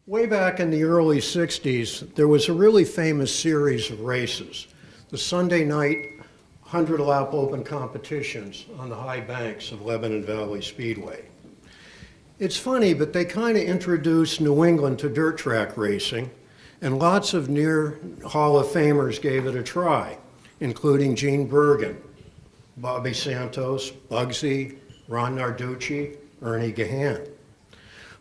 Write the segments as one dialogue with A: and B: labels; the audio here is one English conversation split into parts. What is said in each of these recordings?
A: Way back in the early 60s, there was a really famous series of races, the Sunday night 100-lap open competitions on the high banks of Lebanon Valley Speedway. It's funny, but they kind of introduced New England to dirt track racing, and lots of near Hall of Famers gave it a try, including Gene Bergen, Bobby Santos, Bugsy, Ron Narducci, Ernie Gahan.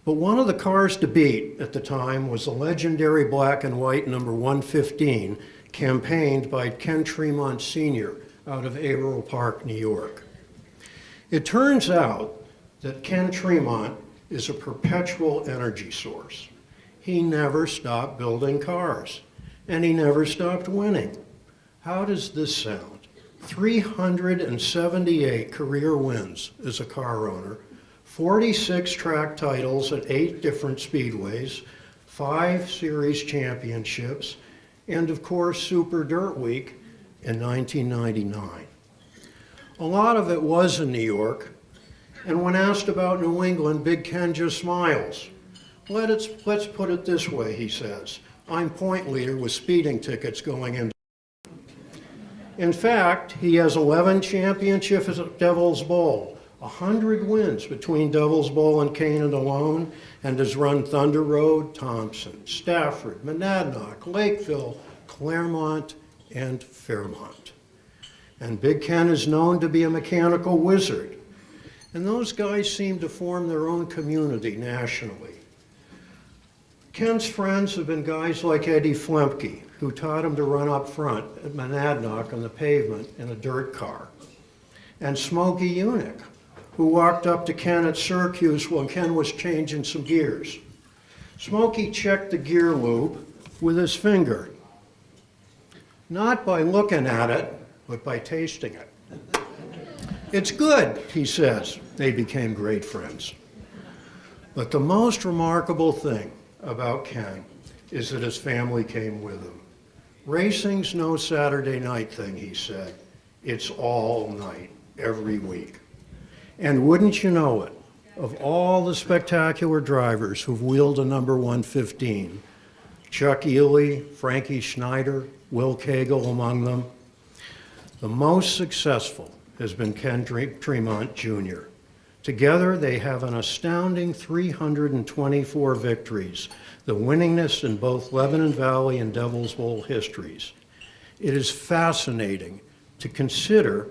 A: But one of the cars to beat at the time was the legendary black and white number 115, campaigned by Ken Tremont Sr. out of Averill Park, New York. It turns out that Ken Tremont is a perpetual energy source. He never stopped building cars, and he never stopped winning. How does this sound? 378 career wins as a car owner, 46 track titles at 8 different speedways, 5 series championships, and of course Super Dirt Week in 1999. A lot of it was in New York, and when asked about New England, Big Ken just smiles. Let's put it this way, he says. I'm point leader with speeding tickets going in. In fact, he has 11 championships at Devil's Bowl, 100 wins between Devil's Bowl and Canaan alone, and has run Thunder Road, Thompson, Stafford, Monadnock, Lakeville, Claremont, and Fairmont. And Big Ken is known to be a mechanical wizard. And those guys seem to form their own community nationally. Ken's friends have been guys like Eddie Flemke, who taught him to run up front at Monadnock on the pavement in a dirt car, and Smokey Unick, who walked up to Ken at Syracuse while Ken was changing some gears. Smokey checked the gear loop with his finger, not by looking at it, but by tasting it. It's good, he says. They became great friends. But the most remarkable thing about Ken is that his family came with him. Racing's no Saturday night thing, he said. It's all night, every week. And wouldn't you know it, of all the spectacular drivers who've wheeled a number 115, Chuck Ely, Frankie Schneider, Will Cagle among them, the most successful has been Ken Tremont Jr. Together, they have an astounding 324 victories, the winningest in both Lebanon Valley and Devil's Bowl histories. It is fascinating to consider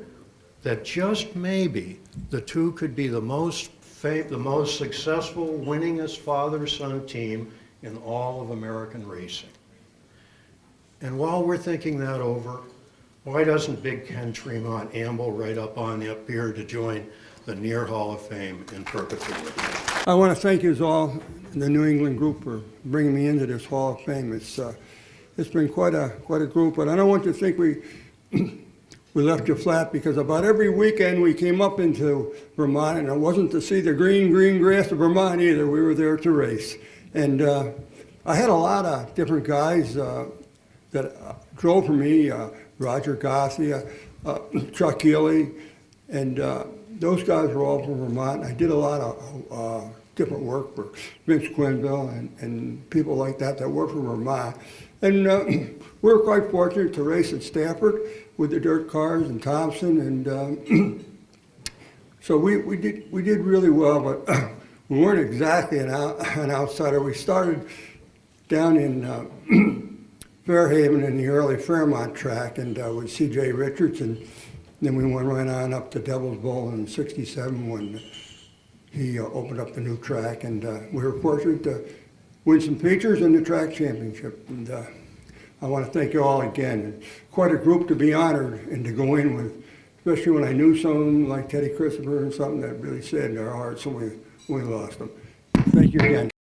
A: that just maybe the two could be the most successful, winningest father-son team in all of American racing. And while we're thinking that over, why doesn't Big Ken Tremont amble right up here to join the Near Hall of Fame in perpetuity?
B: I want to thank you all, the New England group, for bringing me into this Hall of Fame. It's been quite a group, but I don't want you to think we left you flat, because about every weekend we came up into Vermont, and it wasn't to see the green grass of Vermont either. We were there to race. And I had a lot of different guys that drove for me, Roger Gossi, Chuck Ely, and those guys were all from Vermont. I did a lot of different work for Vince Quinville and people like that work for Vermont. And we were quite fortunate to race at Stafford with the dirt cars and Thompson, and so we did really well, but we weren't exactly an outsider. We started down in Fairhaven in the early Fairmont track, and with C.J. Richardson. Then we went right on up to Devil's Bowl in '67 when he opened up the new track, and we were fortunate to win some features in the track championship. And I want to thank you all again. Quite a group to be honored and to go in with, especially when I knew someone like Teddy Christopher and something that really saddened our hearts when we lost them. Thank you again.